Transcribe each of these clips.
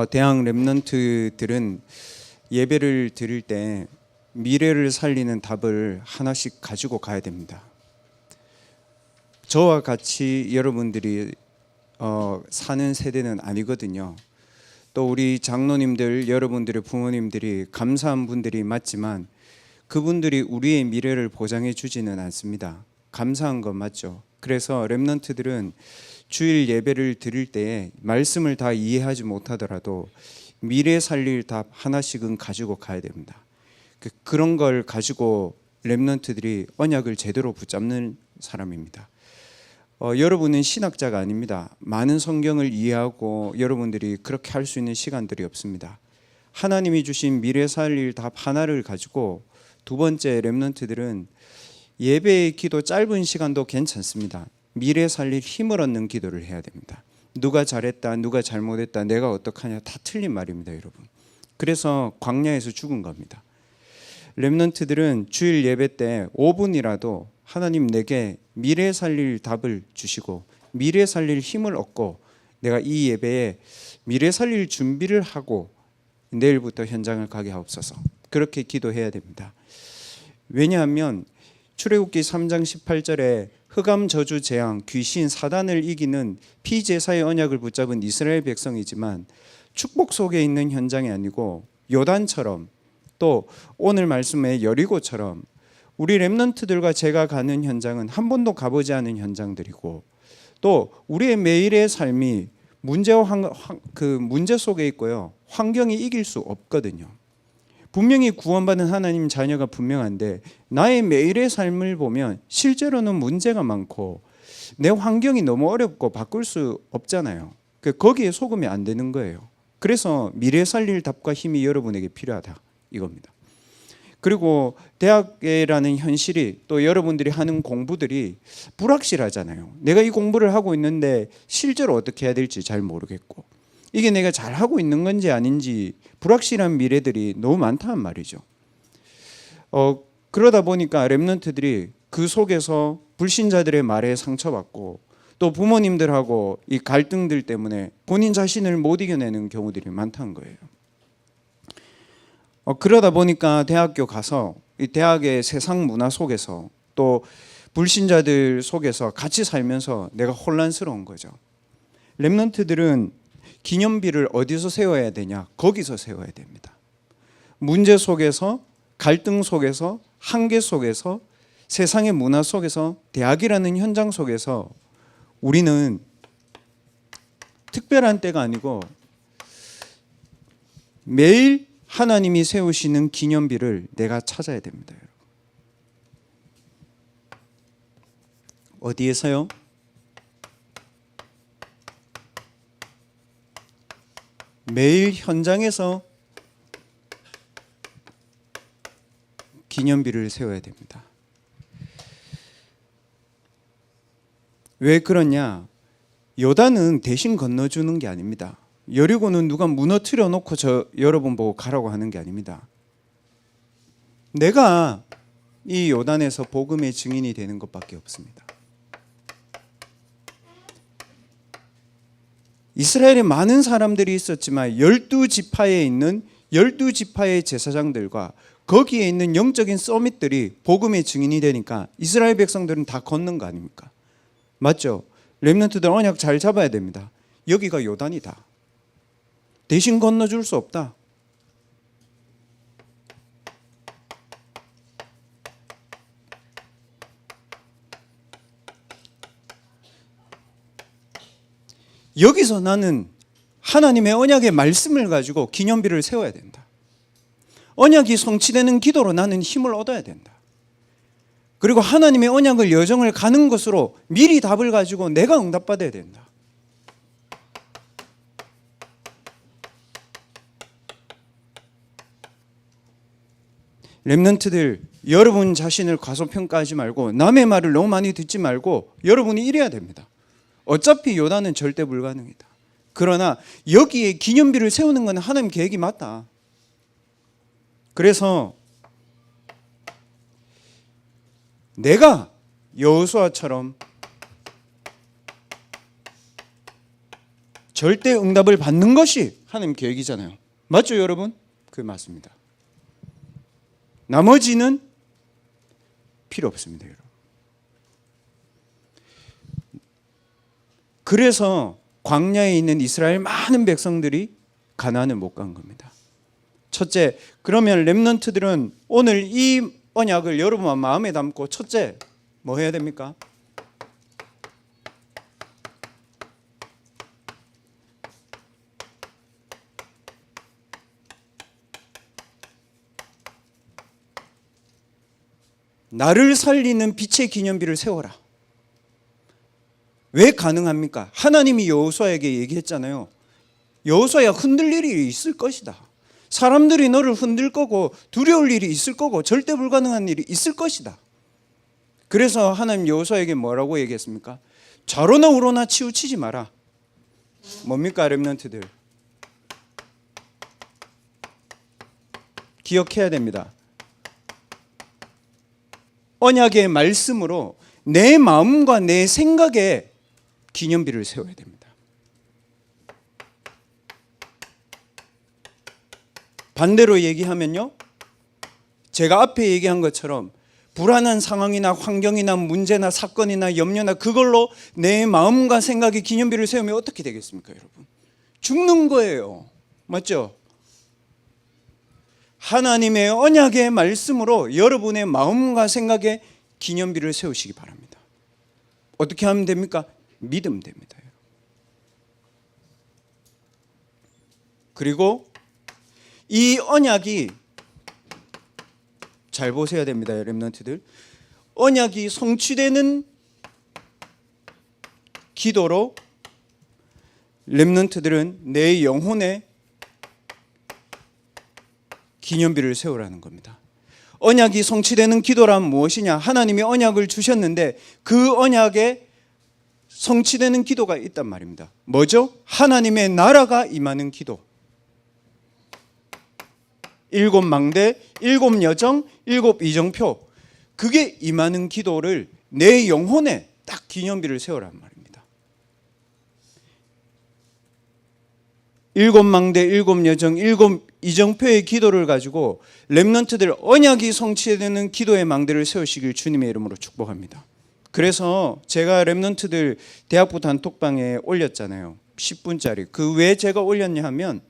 대학 렘넌트들은 예배를 드릴 때 미래를 살리는 답을 하나씩 가지고 가야 됩니다. 저와 같이 여러분들이 사는 세대는 아니거든요. 또 우리 장로님들, 여러분들의 부모님들이 감사한 분들이 맞지만 그분들이 우리의 미래를 보장해 주지는 않습니다. 감사한 건 맞죠. 그래서 렘넌트들은 주일 예배를 드릴 때에 말씀을 다 이해하지 못하더라도 미래 살릴 답 하나씩은 가지고 가야 됩니다. 그런 걸 가지고 렘넌트들이 언약을 제대로 붙잡는 사람입니다. 여러분은 신학자가 아닙니다. 많은 성경을 이해하고 여러분들이 그렇게 할 수 있는 시간들이 없습니다. 하나님이 주신 미래 살릴 답 하나를 가지고 두 번째 렘넌트들은 예배의 기도 짧은 시간도 괜찮습니다. 미래 살릴 힘을 얻는 기도를 해야 됩니다. 누가 잘했다, 누가 잘못했다, 내가 어떡하냐 다 틀린 말입니다, 여러분. 그래서 광야에서 죽은 겁니다. 렘넌트들은 주일 예배 때 5분이라도 하나님 내게 미래 살릴 답을 주시고 미래 살릴 힘을 얻고 내가 이 예배에 미래 살릴 준비를 하고 내일부터 현장을 가게 하옵소서. 그렇게 기도해야 됩니다. 왜냐하면 출애굽기 3장 18절에 흑암, 저주, 재앙, 귀신, 사단을 이기는 피제사의 언약을 붙잡은 이스라엘 백성이지만 축복 속에 있는 현장이 아니고 요단처럼 또 오늘 말씀의 여리고처럼 우리 렘넌트들과 제가 가는 현장은 한 번도 가보지 않은 현장들이고 또 우리의 매일의 삶이 문제 속에 있고요. 환경이 이길 수 없거든요. 분명히 구원받은 하나님 자녀가 분명한데 나의 매일의 삶을 보면 실제로는 문제가 많고 내 환경이 너무 어렵고 바꿀 수 없잖아요. 거기에 속으면 안 되는 거예요. 그래서 미래 살릴 답과 힘이 여러분에게 필요하다 이겁니다. 그리고 대학이라는 현실이 또 여러분들이 하는 공부들이 불확실하잖아요. 내가 이 공부를 하고 있는데 실제로 어떻게 해야 될지 잘 모르겠고 이게 내가 잘하고 있는 건지 아닌지 불확실한 미래들이 너무 많다는 말이죠. 그러다 보니까 렘넌트들이 그 속에서 불신자들의 말에 상처받고 또 부모님들하고 이 갈등들 때문에 본인 자신을 못 이겨내는 경우들이 많다는 거예요. 그러다 보니까 대학교 가서 이 대학의 세상 문화 속에서 또 불신자들 속에서 같이 살면서 내가 혼란스러운 거죠. 렘넌트들은 기념비를 어디서 세워야 되냐? 거기서 세워야 됩니다. 문제 속에서, 갈등 속에서, 한계 속에서, 세상의 문화 속에서, 대학이라는 현장 속에서 우리는 특별한 때가 아니고 매일 하나님이 세우시는 기념비를 내가 찾아야 됩니다. 어디에서요? 매일 현장에서 기념비를 세워야 됩니다. 왜 그러냐? 요단은 대신 건너주는 게 아닙니다. 여리고는 누가 무너뜨려 놓고 여러분 보고 가라고 하는 게 아닙니다. 내가 이 요단에서 복음의 증인이 되는 것밖에 없습니다. 이스라엘에 많은 사람들이 있었지만 12지파에 있는 12지파의 제사장들과 거기에 있는 영적인 서밋들이 복음의 증인이 되니까 이스라엘 백성들은 다 걷는 거 아닙니까? 맞죠? 렘넌트들 언약 잘 잡아야 됩니다. 여기가 요단이다. 대신 건너줄 수 없다. 여기서 나는 하나님의 언약의 말씀을 가지고 기념비를 세워야 된다. 언약이 성취되는 기도로 나는 힘을 얻어야 된다. 그리고 하나님의 언약을 여정을 가는 것으로 미리 답을 가지고 내가 응답받아야 된다. 렘넌트들, 여러분 자신을 과소평가하지 말고 남의 말을 너무 많이 듣지 말고 여러분이 이래야 됩니다. 어차피 요단은 절대 불가능이다. 그러나 여기에 기념비를 세우는 건 하나님 계획이 맞다. 그래서 내가 여호수아처럼 절대 응답을 받는 것이 하나님 계획이잖아요. 맞죠, 여러분? 그게 맞습니다. 나머지는 필요 없습니다, 여러분. 그래서 광야에 있는 이스라엘 많은 백성들이 가나안을 못 간 겁니다. 첫째, 그러면 렘넌트들은 오늘 이 언약을 여러분 마음에 담고 첫째, 뭐 해야 됩니까? 나를 살리는 빛의 기념비를 세워라. 왜 가능합니까? 하나님이 여호수아에게 얘기했잖아요. 여호수아야, 흔들릴 일이 있을 것이다. 사람들이 너를 흔들 거고 두려울 일이 있을 거고 절대 불가능한 일이 있을 것이다. 그래서 하나님 여호수아에게 뭐라고 얘기했습니까? 좌로나 우로나 치우치지 마라. 뭡니까, 렘넌트들? 기억해야 됩니다. 언약의 말씀으로 내 마음과 내 생각에 기념비를 세워야 됩니다. 반대로 얘기하면요, 제가 앞에 얘기한 것처럼 불안한 상황이나 환경이나 문제나 사건이나 염려나 그걸로 내 마음과 생각에 기념비를 세우면 어떻게 되겠습니까, 여러분? 죽는 거예요. 맞죠? 하나님의 언약의 말씀으로 여러분의 마음과 생각에 기념비를 세우시기 바랍니다. 어떻게 하면 됩니까? 믿으면 됩니다. 그리고 이 언약이, 잘 보셔야 됩니다, 렘넌트들. 언약이 성취되는 기도로 렘넌트들은 내 영혼에 기념비를 세우라는 겁니다. 언약이 성취되는 기도란 무엇이냐? 하나님이 언약을 주셨는데 그 언약에 성취되는 기도가 있단 말입니다. 뭐죠? 하나님의 나라가 임하는 기도. 7 망대, 7 여정, 7 이정표. 그게 임하는 기도를 내 영혼에 딱 기념비를 세우란 말입니다. 7 망대, 7 여정, 7 이정표의 기도를 가지고 렘넌트들 언약이 성취되는 기도의 망대를 세우시길 주님의 이름으로 축복합니다. 그래서 제가 렘넌트들 대학부 단톡방에 올렸잖아요. 10분짜리. 그 왜 제가 올렸냐 하면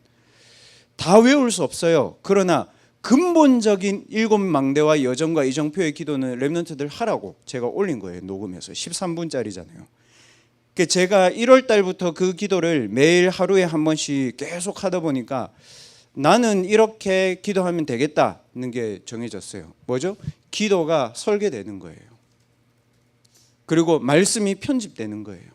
다 외울 수 없어요. 그러나 근본적인 7 망대와 여정과 이정표의 기도는 렘넌트들 하라고 제가 올린 거예요. 녹음해서 13분짜리잖아요. 제가 1월 달부터 그 기도를 매일 하루에 한 번씩 계속 하다 보니까 나는 이렇게 기도하면 되겠다는 게 정해졌어요. 뭐죠? 기도가 설계되는 거예요. 그리고 말씀이 편집되는 거예요.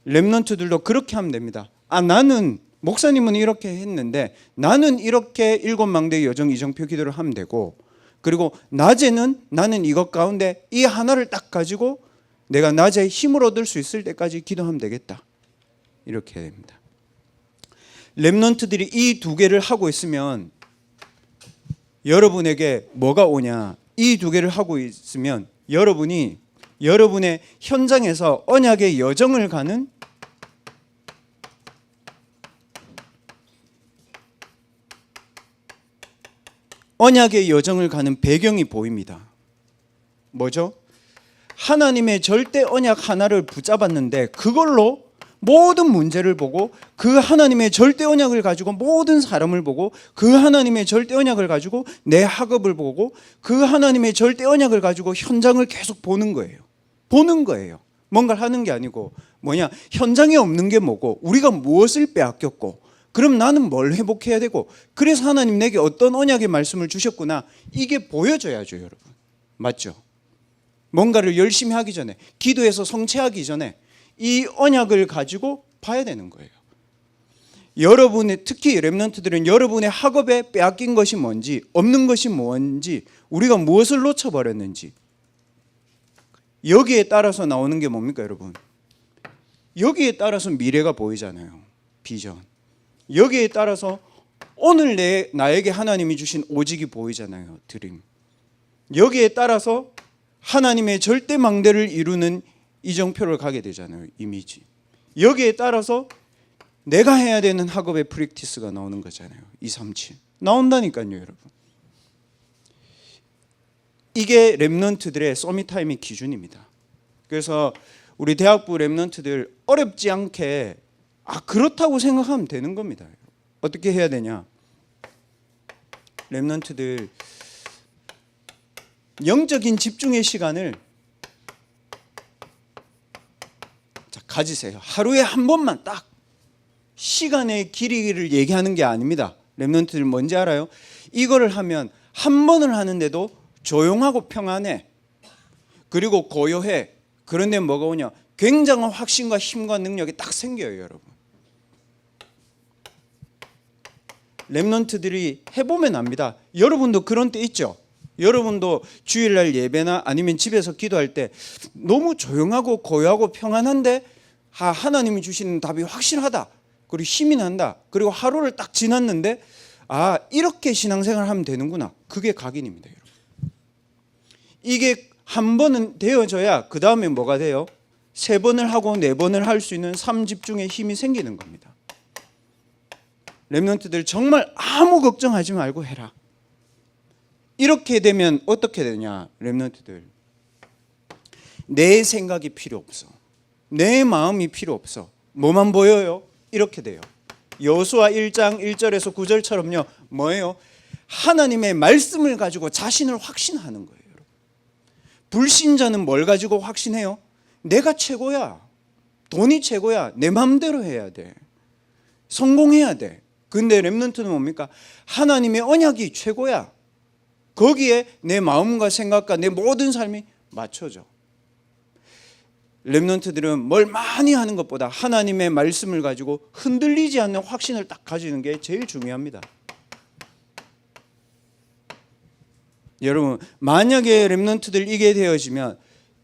렘넌트들도 그렇게 하면 됩니다. 나는 목사님은 이렇게 했는데 나는 이렇게 7 망대 여정 이정표 기도를 하면 되고, 그리고 낮에는 나는 이것 가운데 이 하나를 딱 가지고 내가 낮에 힘을 얻을 수 있을 때까지 기도하면 되겠다. 이렇게 해야 됩니다. 렘넌트들이 이 2개를 하고 있으면 여러분에게 뭐가 오냐? 이 2개를 하고 있으면 여러분이 여러분의 현장에서 언약의 여정을 가는 배경이 보입니다. 뭐죠? 하나님의 절대 언약 하나를 붙잡았는데 그걸로 모든 문제를 보고, 그 하나님의 절대 언약을 가지고 모든 사람을 보고, 그 하나님의 절대 언약을 가지고 내 학업을 보고, 그 하나님의 절대 언약을 가지고 현장을 계속 보는 거예요. 뭔가를 하는 게 아니고 현장에 없는 게 뭐고, 우리가 무엇을 빼앗겼고, 그럼 나는 뭘 회복해야 되고, 그래서 하나님 내게 어떤 언약의 말씀을 주셨구나, 이게 보여져야죠, 여러분. 맞죠? 뭔가를 열심히 하기 전에, 기도해서 성취하기 전에 이 언약을 가지고 봐야 되는 거예요. 여러분의, 특히 렘넌트들은 여러분의 학업에 빼앗긴 것이 뭔지, 없는 것이 뭔지, 우리가 무엇을 놓쳐버렸는지, 여기에 따라서 나오는 게 뭡니까, 여러분? 여기에 따라서 미래가 보이잖아요. 비전. 여기에 따라서 오늘 나에게 하나님이 주신 오직이 보이잖아요. 드림. 여기에 따라서 하나님의 절대 망대를 이루는 이정표를 가게 되잖아요. 이미지. 여기에 따라서 내가 해야 되는 학업의 프랙티스가 나오는 거잖아요. 237 나온다니까요, 여러분. 이게 랩런트들의 서밋타임의 기준입니다. 그래서 우리 대학부 랩런트들 어렵지 않게 그렇다고 생각하면 되는 겁니다. 어떻게 해야 되냐? 랩런트들 영적인 집중의 시간을 가지세요. 하루에 한 번만 딱 시간의 길이를 얘기하는 게 아닙니다. 랩런트들 뭔지 알아요? 이거를 하면 한 번을 하는데도 조용하고 평안해. 그리고 고요해. 그런데 뭐가 오냐? 굉장한 확신과 힘과 능력이 딱 생겨요, 여러분. 랩런트들이 해보면 압니다. 여러분도 그런 때 있죠? 여러분도 주일날 예배나 아니면 집에서 기도할 때 너무 조용하고 고요하고 평안한데 하나님이 주시는 답이 확실하다. 그리고 힘이 난다. 그리고 하루를 딱 지났는데 이렇게 신앙생활을 하면 되는구나. 그게 각인입니다, 여러분. 이게 한 번은 되어져야 그 다음에 뭐가 돼요? 3번을 하고 4번을 할 수 있는 삶 집중의 힘이 생기는 겁니다. 랩런트들 정말 아무 걱정하지 말고 해라. 이렇게 되면 어떻게 되냐? 랩런트들 내 생각이 필요 없어. 내 마음이 필요 없어. 뭐만 보여요? 이렇게 돼요. 여호수아 1장 1절에서 9절처럼요. 뭐예요? 하나님의 말씀을 가지고 자신을 확신하는 거예요. 불신자는 뭘 가지고 확신해요? 내가 최고야. 돈이 최고야. 내 마음대로 해야 돼. 성공해야 돼. 근데 랩런트는 뭡니까? 하나님의 언약이 최고야. 거기에 내 마음과 생각과 내 모든 삶이 맞춰져. 랩런트들은 뭘 많이 하는 것보다 하나님의 말씀을 가지고 흔들리지 않는 확신을 딱 가지는 게 제일 중요합니다. 여러분, 만약에 랩런트들 이게 되어지면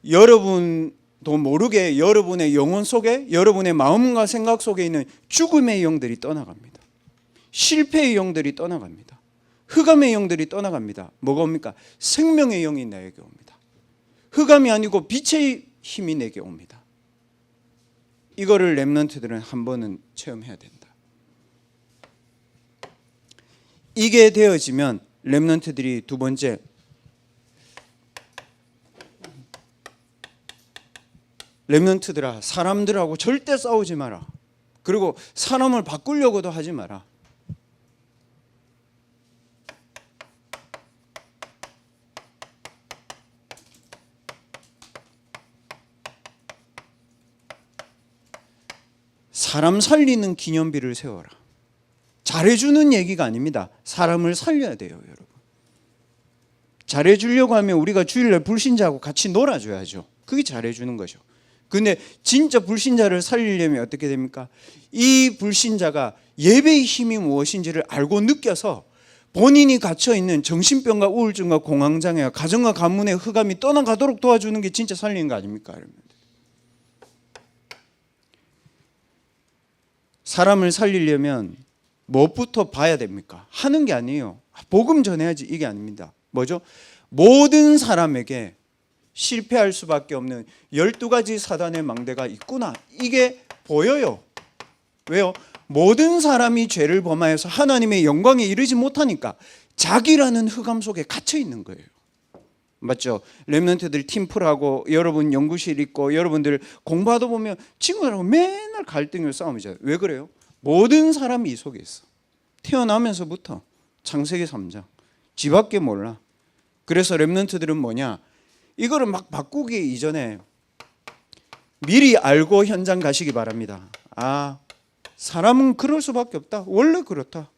여러분도 모르게 여러분의 영혼 속에, 여러분의 마음과 생각 속에 있는 죽음의 영들이 떠나갑니다. 실패의 영들이 떠나갑니다. 흑암의 영들이 떠나갑니다. 뭐가 옵니까? 생명의 영이 내게 옵니다. 흑암이 아니고 빛의 힘이 내게 옵니다. 이거를 랩런트들은 한 번은 체험해야 된다. 이게 되어지면 랩런트들이 두 번째, 랩런트들아, 사람들하고 절대 싸우지 마라. 그리고 사람을 바꾸려고도 하지 마라. 사람 살리는 기념비를 세워라. 잘해주는 얘기가 아닙니다. 사람을 살려야 돼요, 여러분. 잘해주려고 하면 우리가 주일날 불신자하고 같이 놀아줘야죠. 그게 잘해주는 거죠. 근데 진짜 불신자를 살리려면 어떻게 됩니까? 이 불신자가 예배의 힘이 무엇인지를 알고 느껴서 본인이 갇혀있는 정신병과 우울증과 공황장애와 가정과 가문의 흑암이 떠나가도록 도와주는 게 진짜 살리는 거 아닙니까? 사람을 살리려면 무엇부터 봐야 됩니까? 하는 게 아니에요. 복음 전해야지, 이게 아닙니다. 뭐죠? 모든 사람에게 실패할 수밖에 없는 12가지 사단의 망대가 있구나. 이게 보여요. 왜요? 모든 사람이 죄를 범하여서 하나님의 영광에 이르지 못하니까 자기라는 흑암 속에 갇혀 있는 거예요. 맞죠? 랩런트들 팀플하고 여러분 연구실 있고 여러분들 공부하다 보면 친구들하고 맨날 갈등을 싸움이잖아요. 왜 그래요? 모든 사람이 이 속에 있어. 태어나면서부터 창세기 3장 지 밖에 몰라. 그래서 랩런트들은 뭐냐? 이거를 막 바꾸기 이전에 미리 알고 현장 가시기 바랍니다. 사람은 그럴 수밖에 없다. 원래 그렇다.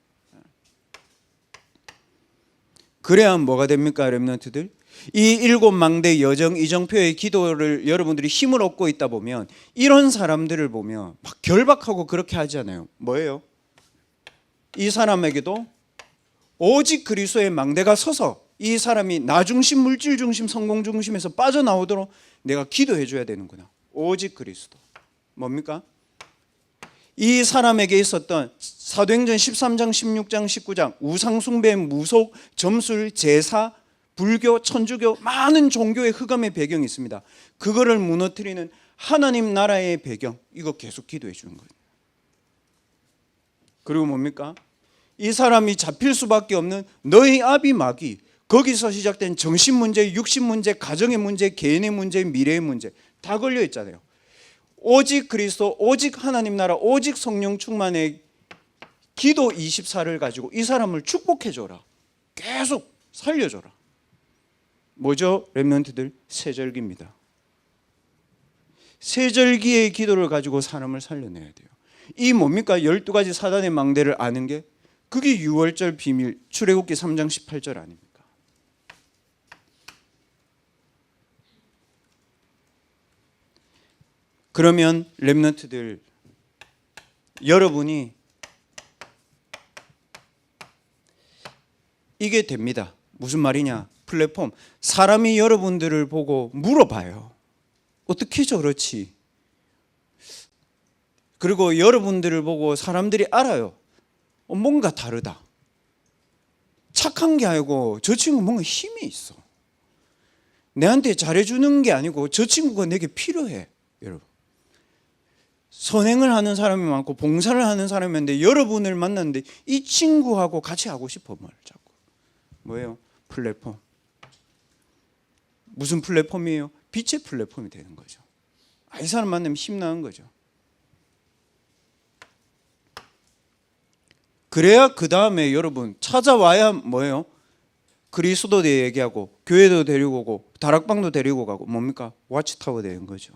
그래야 뭐가 됩니까, 랩런트들? 이 7망대 여정 이정표의 기도를 여러분들이 힘을 얻고 있다 보면 이런 사람들을 보면 막 결박하고 그렇게 하잖아요. 뭐예요? 이 사람에게도 오직 그리스도의 망대가 서서 이 사람이 나 중심, 물질 중심, 성공 중심에서 빠져나오도록 내가 기도해 줘야 되는구나. 오직 그리스도. 뭡니까? 이 사람에게 있었던 사도행전 13장, 16장, 19장 우상숭배, 무속, 점술, 제사, 불교, 천주교 많은 종교의 흑암의 배경이 있습니다. 그거를 무너뜨리는 하나님 나라의 배경, 이거 계속 기도해 주는 거예요. 그리고 뭡니까? 이 사람이 잡힐 수밖에 없는 너희 아비 마귀, 거기서 시작된 정신 문제, 육신 문제, 가정의 문제, 개인의 문제, 미래의 문제 다 걸려 있잖아요. 오직 그리스도, 오직 하나님 나라, 오직 성령 충만의 기도 24를 가지고 이 사람을 축복해줘라. 계속 살려줘라. 뭐죠? 렘넌트들 세절기입니다. 세절기의 기도를 가지고 사람을 살려내야 돼요. 이 뭡니까? 12가지 사단의 망대를 아는 게 그게 6월절 비밀, 출애굽기 3장 18절 아닙니까? 그러면 렘넌트들 여러분이 이게 됩니다. 무슨 말이냐? 플랫폼. 사람이 여러분들을 보고 물어봐요. 어떻게 저렇지? 그리고 여러분들을 보고 사람들이 알아요. 뭔가 다르다. 착한 게 아니고 저 친구 뭔가 힘이 있어. 내한테 잘해주는 게 아니고 저 친구가 내게 필요해. 여러분. 선행을 하는 사람이 많고 봉사를 하는 사람이 많은데 여러분을 만났는데 이 친구하고 같이 하고 싶어. 뭘 자꾸. 뭐예요? 플랫폼. 무슨 플랫폼이에요? 빛의 플랫폼이 되는 거죠. 이 사람 만나면 힘나는 거죠. 그래야 그 다음에 여러분 찾아와야 뭐예요? 그리스도 얘기하고 교회도 데리고 오고 다락방도 데리고 가고 뭡니까? 와치타워 되는 거죠.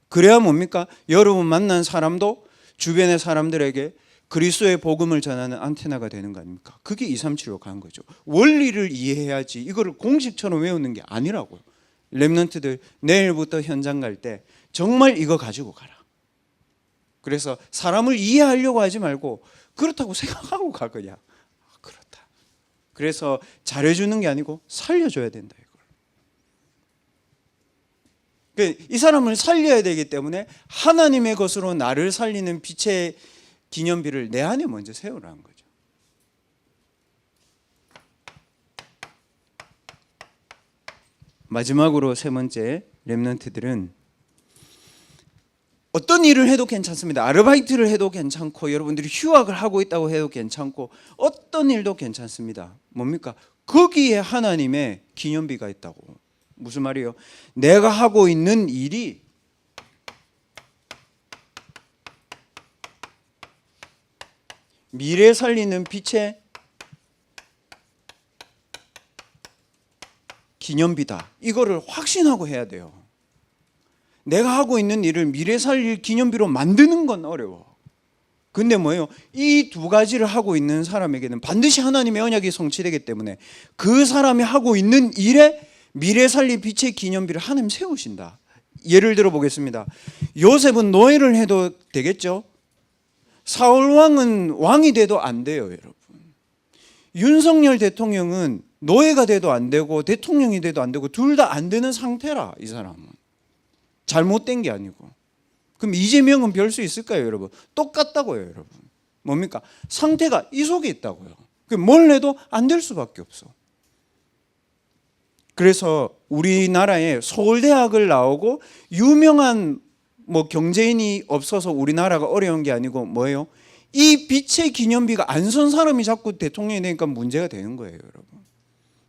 그래야 뭡니까? 여러분 만난 사람도 주변의 사람들에게 그리스도의 복음을 전하는 안테나가 되는 거 아닙니까? 그게 237로 가는 거죠. 원리를 이해해야지 이거를 공식처럼 외우는 게 아니라고요. 렘넌트들 내일부터 현장 갈 때 정말 이거 가지고 가라. 그래서 사람을 이해하려고 하지 말고 그렇다고 생각하고 가 그냥. 그렇다. 그래서 잘해주는 게 아니고 살려줘야 된다 이걸. 이 사람을 살려야 되기 때문에 하나님의 것으로 나를 살리는 빛의 기념비를 내 안에 먼저 세우라는 거죠. 마지막으로 세 번째, 렘넌트들은 어떤 일을 해도 괜찮습니다. 아르바이트를 해도 괜찮고 여러분들이 휴학을 하고 있다고 해도 괜찮고 어떤 일도 괜찮습니다. 뭡니까? 거기에 하나님의 기념비가 있다고. 무슨 말이에요? 내가 하고 있는 일이 미래 살리는 빛의 기념비다. 이거를 확신하고 해야 돼요. 내가 하고 있는 일을 미래 살릴 기념비로 만드는 건 어려워. 근데 뭐예요? 이 두 가지를 하고 있는 사람에게는 반드시 하나님의 언약이 성취되기 때문에 그 사람이 하고 있는 일에 미래 살릴 빛의 기념비를 하나님 세우신다. 예를 들어 보겠습니다. 요셉은 노예를 해도 되겠죠? 사울 왕은 왕이 돼도 안 돼요, 여러분. 윤석열 대통령은 노예가 돼도 안 되고 대통령이 돼도 안 되고 둘 다 안 되는 상태라. 이 사람은 잘못된 게 아니고. 그럼 이재명은 별 수 있을까요, 여러분? 똑같다고요, 여러분. 뭡니까? 상태가 이 속에 있다고요. 뭘 해도 안 될 수밖에 없어. 그래서 우리나라에 서울대학을 나오고 유명한 경제인이 없어서 우리나라가 어려운 게 아니고 뭐예요? 이 빛의 기념비가 안 선 사람이 자꾸 대통령이 되니까 문제가 되는 거예요, 여러분.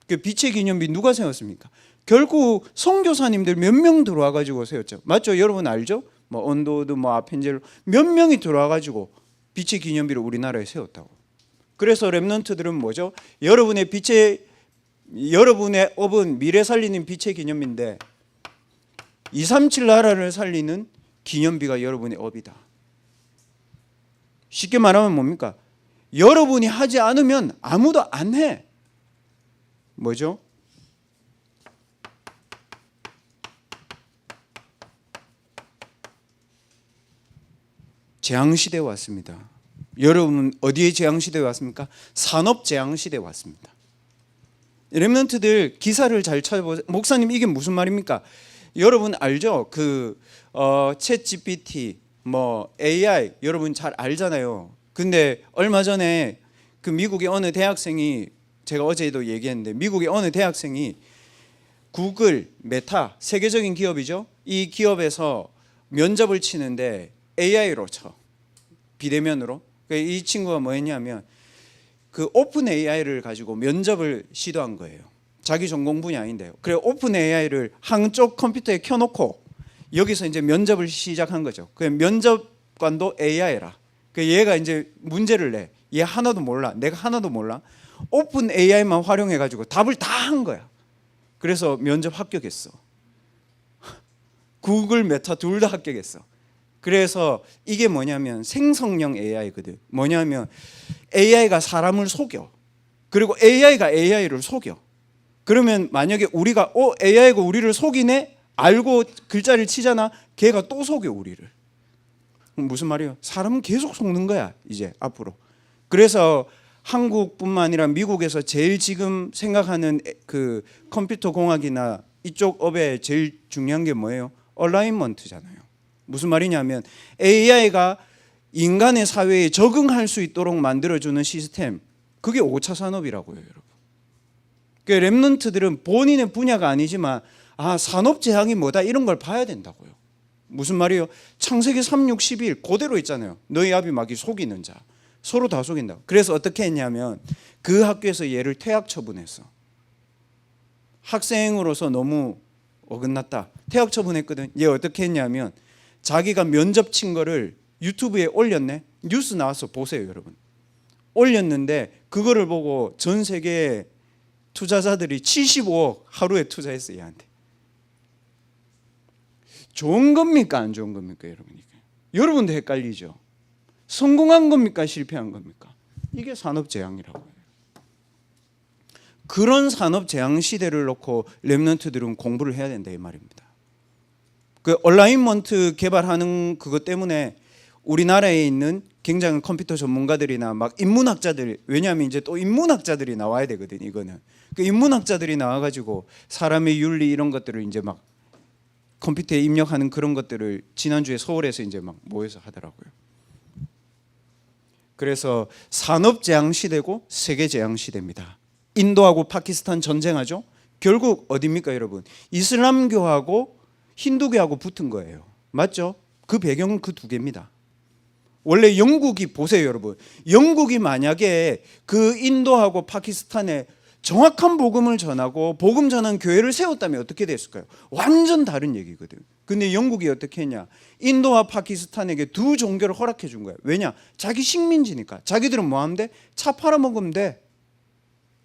그 빛의 기념비 누가 세웠습니까? 결국 선교사님들 몇 명 들어와 가지고 세웠죠. 맞죠? 여러분 알죠? 언더우드, 아펜젤로 몇 명이 들어와 가지고 빛의 기념비를 우리나라에 세웠다고. 그래서 렘넌트들은 뭐죠? 여러분의 업은 미래 살리는 빛의 기념비인데 237 나라를 살리는 기념비가 여러분의 업이다. 쉽게 말하면 뭡니까? 여러분이 하지 않으면 아무도 안 해. 뭐죠? 재앙시대에 왔습니다. 여러분 어디에 재앙시대에 왔습니까? 산업재앙시대에 왔습니다. 렘넌트들 기사를 잘 찾아보세요. 목사님 이게 무슨 말입니까? 여러분 알죠? 챗 GPT, AI 여러분 잘 알잖아요. 근데 얼마 전에 그 미국의 어느 대학생이 제가 어제도 얘기했는데 미국의 어느 대학생이 구글, 메타 세계적인 기업이죠. 이 기업에서 면접을 치는데 AI로 쳐. 비대면으로. 이 친구가 뭐 했냐면 그 오픈 AI를 가지고 면접을 시도한 거예요. 자기 전공 분야인데요. 그래 오픈 AI를 한쪽 컴퓨터에 켜놓고 여기서 이제 면접을 시작한 거죠. 그 면접관도 AI라. 그 얘가 이제 문제를 내. 얘 하나도 몰라. 내가 하나도 몰라. 오픈 AI만 활용해 가지고 답을 다 한 거야. 그래서 면접 합격했어. 구글, 메타 둘 다 합격했어. 그래서 이게 뭐냐면 생성형 AI거든. 뭐냐면 AI가 사람을 속여. 그리고 AI가 AI를 속여. 그러면 만약에 우리가 AI가 우리를 속이네 알고 글자를 치잖아. 걔가 또 속여 우리를. 무슨 말이에요? 사람은 계속 속는 거야 이제 앞으로. 그래서 한국뿐만 아니라 미국에서 제일 지금 생각하는 그 컴퓨터 공학이나 이쪽 업에 제일 중요한 게 뭐예요? 얼라인먼트잖아요. 무슨 말이냐면 AI가 인간의 사회에 적응할 수 있도록 만들어주는 시스템, 그게 5차 산업이라고요, 여러분. 그러니까 랩런트들은 본인의 분야가 아니지만 산업 재앙이 뭐다 이런 걸 봐야 된다고요. 무슨 말이에요? 창세기 3, 6, 11 그대로 있잖아요. 너희 아비 마귀 속이는 자. 서로 다 속인다. 그래서 어떻게 했냐면 그 학교에서 얘를 퇴학 처분했어. 학생으로서 너무 어긋났다. 퇴학 처분했거든. 얘 어떻게 했냐면 자기가 면접 친 거를 유튜브에 올렸네. 뉴스 나와서 보세요, 여러분. 올렸는데 그거를 보고 전 세계 투자자들이 75억 하루에 투자했어요, 얘한테. 좋은 겁니까, 안 좋은 겁니까, 여러분? 여러분도 헷갈리죠. 성공한 겁니까, 실패한 겁니까? 이게 산업 재앙이라고 해요. 그런 산업 재앙 시대를 놓고 랩런트들은 공부를 해야 된다 이 말입니다. 그 얼라인먼트 개발하는 그것 때문에 우리나라에 있는 굉장히 컴퓨터 전문가들이나 막 인문학자들, 왜냐하면 이제 또 인문학자들이 나와야 되거든. 이거는 그 인문학자들이 나와가지고 사람의 윤리 이런 것들을 이제 막 컴퓨터에 입력하는 그런 것들을 지난주에 서울에서 이제 막 모여서 하더라고요. 그래서 산업 재앙 시대고 세계 재앙 시대입니다. 인도하고 파키스탄 전쟁하죠. 결국 어디입니까, 여러분? 이슬람교하고 힌두교하고 붙은 거예요. 맞죠? 그 배경은 그 두 개입니다. 원래 영국이 보세요, 여러분. 영국이 만약에 그 인도하고 파키스탄에 정확한 복음을 전하고 복음 전한 교회를 세웠다면 어떻게 됐을까요? 완전 다른 얘기거든. 근데 영국이 어떻게 했냐? 인도와 파키스탄에게 두 종교를 허락해 준 거야. 왜냐? 자기 식민지니까. 자기들은 뭐 하면 돼? 차 팔아먹으면 돼.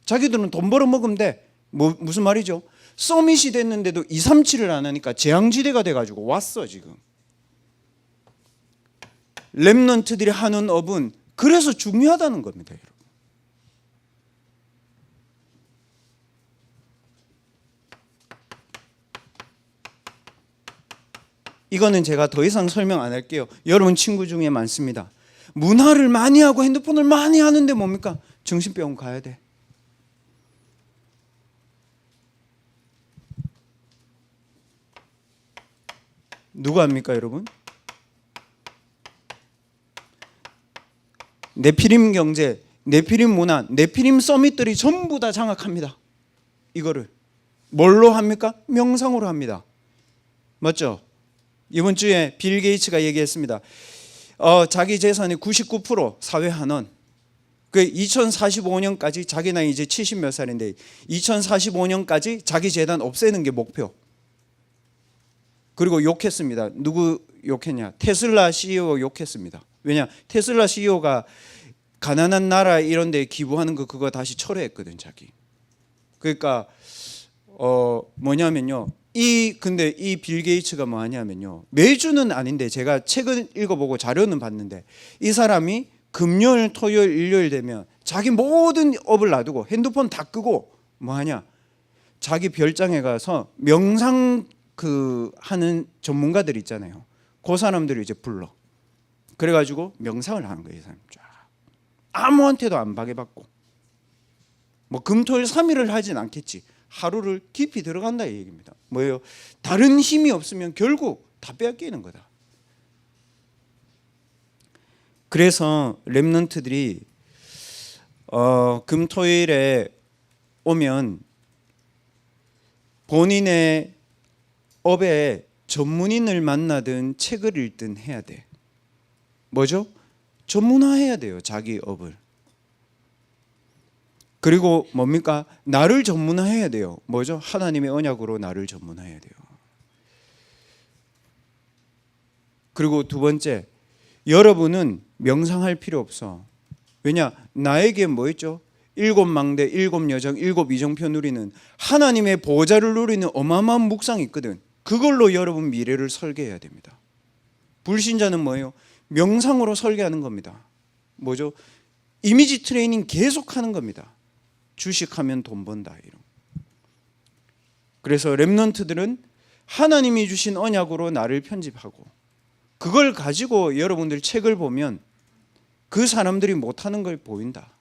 자기들은 돈 벌어먹으면 돼. 무슨 말이죠? 서밋이 됐는데도 2, 3, 7을 안 하니까 재앙지대가 돼가지고 왔어 지금. 랩런트들이 하는 업은 그래서 중요하다는 겁니다, 여러분. 이거는 제가 더 이상 설명 안 할게요. 여러분 친구 중에 많습니다. 문화를 많이 하고 핸드폰을 많이 하는데 뭡니까? 정신병원 가야 돼. 누가 합니까, 여러분? 네피림 경제, 네피림 문화, 네피림 서밋들이 전부 다 장악합니다. 이거를 뭘로 합니까? 명상으로 합니다. 맞죠? 이번 주에 빌 게이츠가 얘기했습니다. 자기 재산의 99% 사회 환원. 그 2045년까지 자기 나이 이제 70 몇 살인데 2045년까지 자기 재단 없애는 게 목표. 그리고 욕했습니다. 누구 욕했냐? 테슬라 CEO 욕했습니다. 왜냐? 테슬라 CEO가 가난한 나라 이런 데 기부하는 거 그거 다시 철회했거든, 자기. 그러니까 뭐냐면요. 근데 이 빌 게이츠가 뭐 하냐면요. 매주는 아닌데 제가 책을 읽어보고 자료는 봤는데 이 사람이 금요일, 토요일, 일요일 되면 자기 모든 업을 놔두고 핸드폰 다 끄고 뭐 하냐? 자기 별장에 가서 명상 하는 전문가들 있잖아요. 그 사람들을 이제 불러. 그래가지고 명상을 하는 거예요, 이 사람. 쫙. 아무한테도 안 방해받고. 뭐 금토일 3일을 하진 않겠지. 하루를 깊이 들어간다 이 얘기입니다. 뭐예요? 다른 힘이 없으면 결국 다 빼앗기는 거다. 그래서 랩런트들이 금토일에 오면 본인의 업에 전문인을 만나든 책을 읽든 해야 돼. 뭐죠? 전문화해야 돼요. 자기 업을. 그리고 뭡니까? 나를 전문화해야 돼요. 뭐죠? 하나님의 언약으로 나를 전문화해야 돼요. 그리고 두 번째, 여러분은 명상할 필요 없어. 왜냐? 나에게 뭐 있죠? 7망대, 7여정, 7이정표 누리는 하나님의 보호자를 누리는 어마어마한 묵상이 있거든. 그걸로 여러분 미래를 설계해야 됩니다. 불신자는 뭐예요? 명상으로 설계하는 겁니다. 뭐죠? 이미지 트레이닝 계속하는 겁니다. 주식하면 돈 번다 이런. 그래서 렘넌트들은 하나님이 주신 언약으로 나를 편집하고 그걸 가지고 여러분들 책을 보면 그 사람들이 못하는 걸 보인다.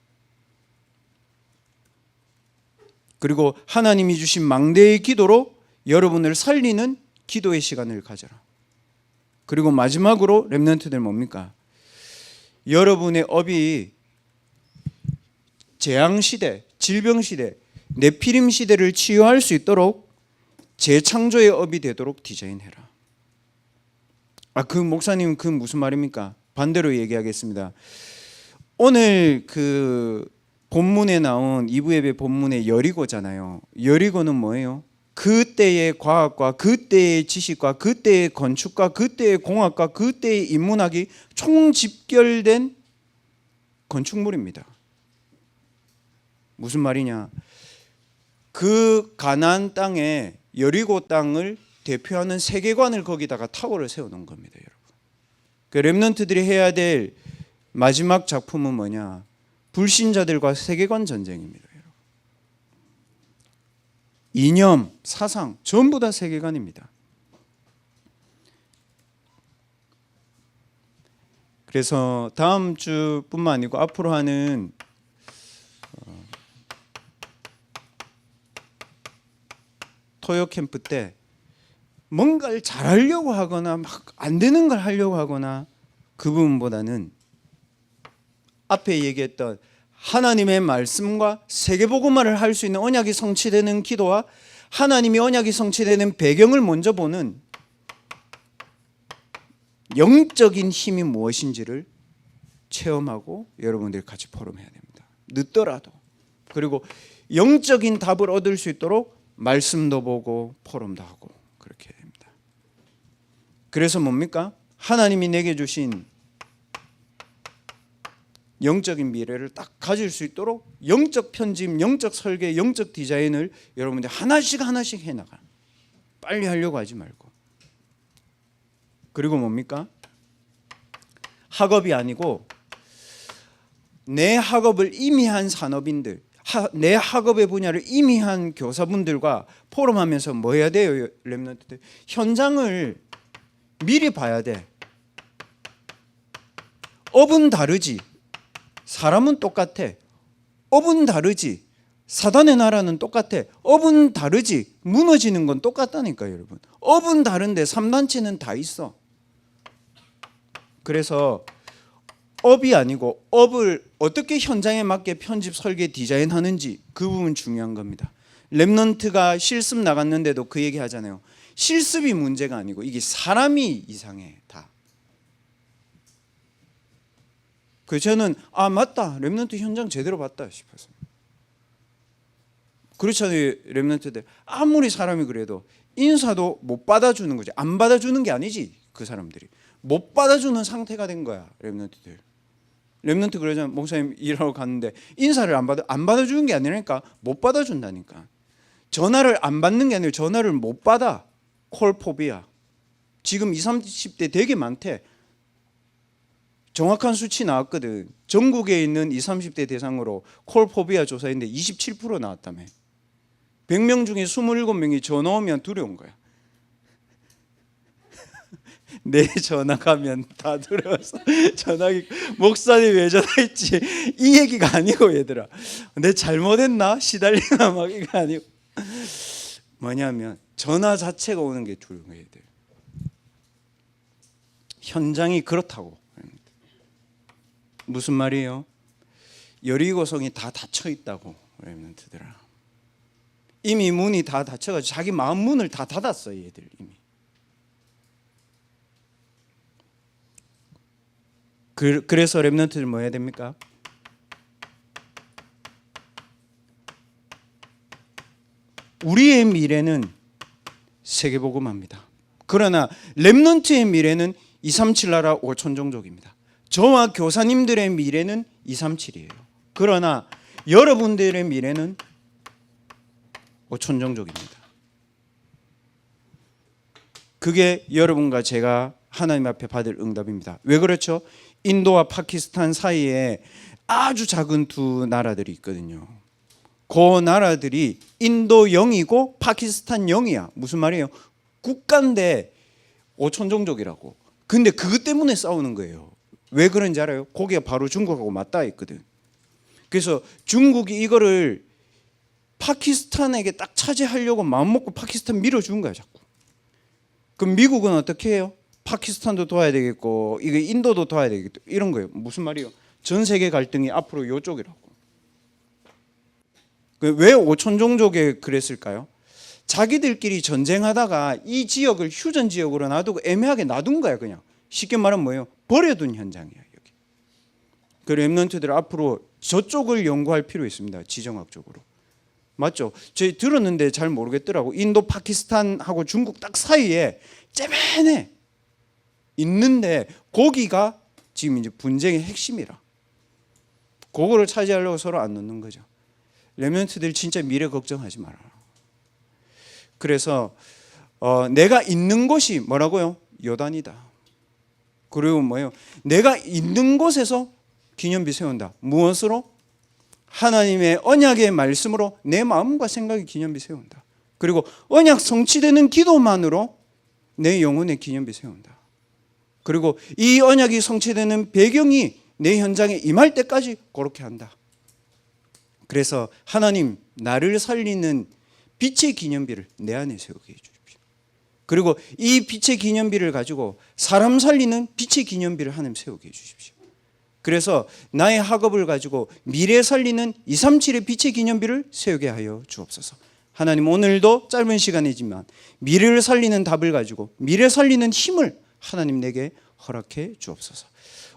그리고 하나님이 주신 망대의 기도로 여러분을 살리는 기도의 시간을 가져라. 그리고 마지막으로 렘넌트들 뭡니까? 여러분의 업이 재앙시대, 질병시대, 네피림 시대를 치유할 수 있도록 재창조의 업이 되도록 디자인해라. 그 목사님 그 무슨 말입니까? 반대로 얘기하겠습니다. 오늘 그 본문에 나온 2부 예배 본문의 여리고잖아요. 여리고는 뭐예요? 그때의 과학과 그때의 지식과 그때의 건축과 그때의 공학과 그때의 인문학이 총집결된 건축물입니다. 무슨 말이냐? 그 가나안 땅에 여리고 땅을 대표하는 세계관을 거기다가 타워를 세워놓은 겁니다, 여러분. 그 렘넌트들이 해야 될 마지막 작품은 뭐냐? 불신자들과 세계관 전쟁입니다, 여러분. 이념, 사상 전부 다 세계관입니다. 그래서 다음 주뿐만 아니고 앞으로 하는 토요 캠프 때 뭔가를 잘하려고 하거나 막 안 되는 걸 하려고 하거나 그 부분보다는 앞에 얘기했던 하나님의 말씀과 세계복음화를 할 수 있는 언약이 성취되는 기도와 하나님이 언약이 성취되는 배경을 먼저 보는 영적인 힘이 무엇인지를 체험하고 여러분들이 같이 포럼해야 됩니다. 늦더라도. 그리고 영적인 답을 얻을 수 있도록 말씀도 보고 포럼도 하고 그렇게 됩니다. 그래서 뭡니까? 하나님이 내게 주신 영적인 미래를 딱 가질 수 있도록 영적 편집, 영적 설계, 영적 디자인을 여러분들 하나씩 해나가. 빨리 하려고 하지 말고. 그리고 뭡니까? 학업이 아니고 내 학업을 이미 한 산업인들, 내 학업의 분야를 이미 한 교사분들과 포럼하면서 뭐 해야 돼요? 렘넌트들 현장을 미리 봐야 돼. 업은 다르지. 사람은 똑같아. 업은 다르지. 사단의 나라는 똑같아. 업은 다르지. 무너지는 건 똑같다니까요, 여러분. 업은 다른데 3단체는 다 있어. 그래서 업이 아니고 업을 어떻게 현장에 맞게 편집, 설계, 디자인하는지 그 부분 중요한 겁니다. 렘넌트가 실습 나갔는데도 그 얘기 하잖아요. 실습이 문제가 아니고 이게 사람이 이상해 다. 그 저는 맞다. 렘넌트 현장 제대로 봤다 싶었어요. 그렇잖아요. 렘넌트들 아무리 사람이 그래도 인사도 못 받아주는 거지. 안 받아주는 게 아니지. 그 사람들이 못 받아주는 상태가 된 거야. 렘넌트들. 렘넌트 그러잖아요. 목사님 일하러 갔는데 인사를 안 받아주는 게 아니라니까 못 받아준다니까. 전화를 안 받는 게 아니라 전화를 못 받아. 콜포비아. 지금 20, 30대 되게 많대. 정확한 수치 나왔거든. 전국에 있는 20, 30대 대상으로 콜포비아 조사인데 27% 나왔다며. 100명 중에 27명이 전화 오면 두려운 거야. 내 전화 가면 다 두려워서 전화기 목사님 왜 전화했지 이 얘기가 아니고 얘들아 내 잘못했나 시달리나 막 이거 아니고 뭐냐면 전화 자체가 오는 게 두려운 거예요. 얘들. 현장이 그렇다고. 무슨 말이에요? 여리고성이 다 닫혀 있다고. 렘넌트들아. 이미 문이 다 닫혀가지고 자기 마음 문을 다 닫았어 얘들 이미. 그래서 렘넌트들 뭐 해야 됩니까? 우리의 미래는 세계복음화입니다. 그러나 렘넌트의 미래는 237 나라 5천 종족입니다. 저와 교사님들의 미래는 237이에요. 그러나 여러분들의 미래는 5천 종족입니다. 그게 여러분과 제가 하나님 앞에 받을 응답입니다. 왜 그렇죠? 인도와 파키스탄 사이에 아주 작은 두 나라들이 있거든요. 그 나라들이 인도 0이고 파키스탄 0이야. 무슨 말이에요? 국가인데 5천 종족이라고. 근데 그것 때문에 싸우는 거예요. 왜 그런지 알아요? 거기가 바로 중국하고 맞닿아 있거든. 그래서 중국이 이거를 파키스탄에게 딱 차지하려고 마음먹고 파키스탄 밀어준 거야 자꾸. 그럼 미국은 어떻게 해요? 파키스탄도 도와야 되겠고 이거 인도도 도와야 되겠고 이런 거예요. 무슨 말이에요? 전 세계 갈등이 앞으로 이쪽이라고. 왜 5천 종족에 그랬을까요? 자기들끼리 전쟁하다가 이 지역을 휴전 지역으로 놔두고 애매하게 놔둔 거야. 그냥 쉽게 말하면 뭐예요? 버려둔 현장이야 여기. 그 렘넌트들 앞으로 저쪽을 연구할 필요 있습니다. 지정학적으로. 맞죠? 저희 들었는데 잘 모르겠더라고. 인도 파키스탄하고 중국 딱 사이에 째매네 있는데 거기가 지금 이제 분쟁의 핵심이라. 그거를 차지하려고 서로 안 놓는 거죠. 렘넌트들 진짜 미래 걱정하지 마라. 그래서 내가 있는 곳이 뭐라고요? 요단이다. 그리고 뭐예요? 내가 있는 곳에서 기념비 세운다. 무엇으로? 하나님의 언약의 말씀으로 내 마음과 생각의 기념비 세운다. 그리고 언약 성취되는 기도만으로 내 영혼의 기념비 세운다. 그리고 이 언약이 성취되는 배경이 내 현장에 임할 때까지 그렇게 한다. 그래서 하나님 나를 살리는 빛의 기념비를 내 안에 세우게 해주십시오. 그리고 이 빛의 기념비를 가지고 사람 살리는 빛의 기념비를 하나님 세우게 해주십시오. 그래서 나의 학업을 가지고 미래 살리는 237의 빛의 기념비를 세우게 하여 주옵소서. 하나님 오늘도 짧은 시간이지만 미래를 살리는 답을 가지고 미래 살리는 힘을 하나님 내게 허락해 주옵소서.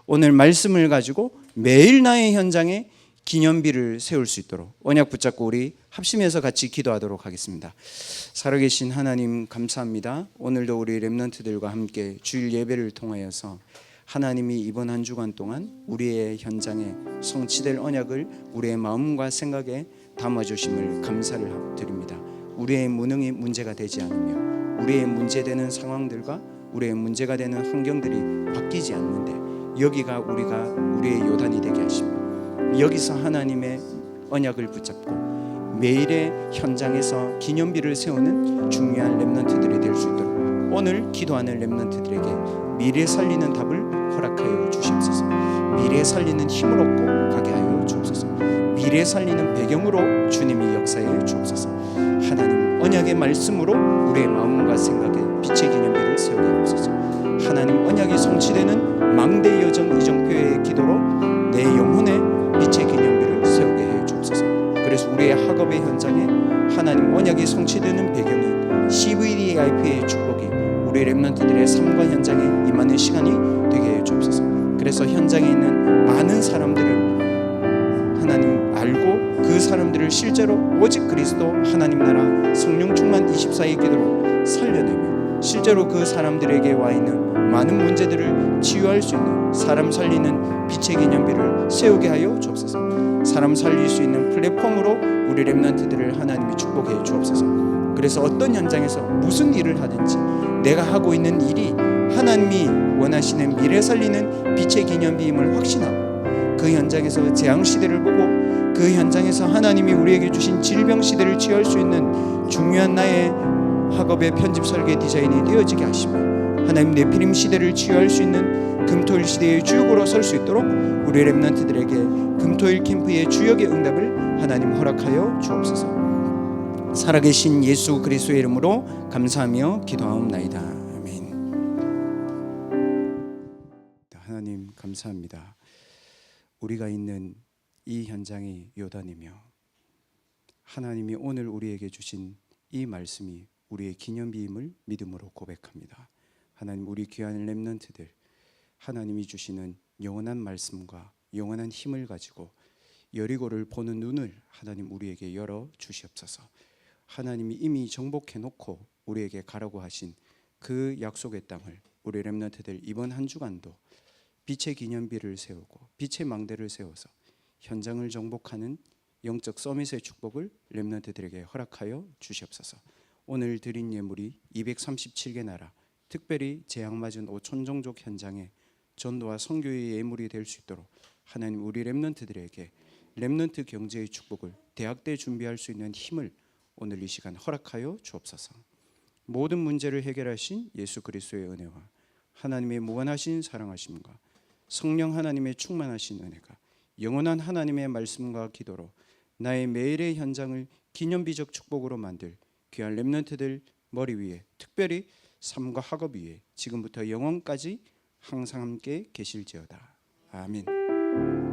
오늘 말씀을 가지고 매일 나의 현장에 기념비를 세울 수 있도록 언약 붙잡고 우리 합심해서 같이 기도하도록 하겠습니다. 살아계신 하나님 감사합니다. 오늘도 우리 렘넌트들과 함께 주일 예배를 통하여서 하나님이 이번 한 주간 동안 우리의 현장에 성취될 언약을 우리의 마음과 생각에 담아주심을 감사를 드립니다. 우리의 무능이 문제가 되지 않으며 우리의 문제되는 상황들과 우리의 문제가 되는 환경들이 바뀌지 않는데 여기가 우리의 요단이 되게 하시며 여기서 하나님의 언약을 붙잡고 매일의 현장에서 기념비를 세우는 중요한 렘넌트들이 될 수 있도록 오늘 기도하는 렘넌트들에게 미래 살리는 답을 허락하여 주시옵소서. 미래 살리는 힘을 얻고 가게 하여 주옵소서. 미래 살리는 배경으로 주님이 역사해 주옵소서. 하나님 언약의 말씀으로 우리의 마음과 생각에 빛의 기념비를 세우게 하옵소서. 하나님 언약이 성취되는 망대 여정 이정표의 기도로 내 영혼의 빛의 기념비를 세우게 해 주옵소서. 그래서 우리의 학업의 현장에 하나님 언약이 성취되는 배경이 CVDIP의 축복이 우리 렘넌트들의 삶과 현장에 임하는 시간이 되게 해 주옵소서. 그래서 현장에 있는 많은 사람들을 하나님 알고 그 사람들을 실제로 오직 그리스도 하나님 나라 성령 충만 24의 기도로 살려내며 실제로 그 사람들에게 와 있는 많은 문제들을 치유할 수 있는 사람 살리는 빛의 기념비를 세우게 하여 주옵소서. 사람 살릴 수 있는 플랫폼으로 우리 렘넌트들을 하나님이 축복해 주옵소서. 그래서 어떤 현장에서 무슨 일을 하든지 내가 하고 있는 일이 하나님이 원하시는 미래 살리는 빛의 기념비임을 확신하고 그 현장에서 재앙 시대를 보고 그 현장에서 하나님이 우리에게 주신 질병 시대를 치유할 수 있는 중요한 나의 학업의 편집 설계 디자인이 되어지게 하시며 하나님 네피림 시대를 치유할 수 있는 금토일 시대의 주역으로 설 수 있도록 우리 렘넌트들에게 금토일 캠프의 주역의 응답을 하나님 허락하여 주옵소서. 살아계신 예수 그리스도의 이름으로 감사하며 기도하옵나이다. 아멘. 하나님 감사합니다. 우리가 있는 이 현장이 요단이며 하나님이 오늘 우리에게 주신 이 말씀이 우리의 기념비임을 믿음으로 고백합니다. 하나님 우리 귀한 렘넌트들 하나님이 주시는 영원한 말씀과 영원한 힘을 가지고 여리고를 보는 눈을 하나님 우리에게 열어 주시옵소서. 하나님이 이미 정복해 놓고 우리에게 가라고 하신 그 약속의 땅을 우리 렘넌트들 이번 한 주간도 빛의 기념비를 세우고 빛의 망대를 세워서 현장을 정복하는 영적 서밋의 축복을 렘넌트들에게 허락하여 주시옵소서. 오늘 드린 예물이 237개 나라, 특별히 재앙맞은 5천 종족 현장에 전도와 선교의 예물이 될 수 있도록 하나님 우리 렘넌트들에게 렘넌트 경제의 축복을 대학 때 준비할 수 있는 힘을 오늘 이 시간 허락하여 주옵소서. 모든 문제를 해결하신 예수 그리스도의 은혜와 하나님의 무한하신 사랑하심과 성령 하나님의 충만하신 은혜가 영원한 하나님의 말씀과 기도로 나의 매일의 현장을 기념비적 축복으로 만들 귀한 렘넌트들 머리 위에, 특별히 삶과 학업 위에 지금부터 영원까지 항상 함께 계실지어다. 아멘.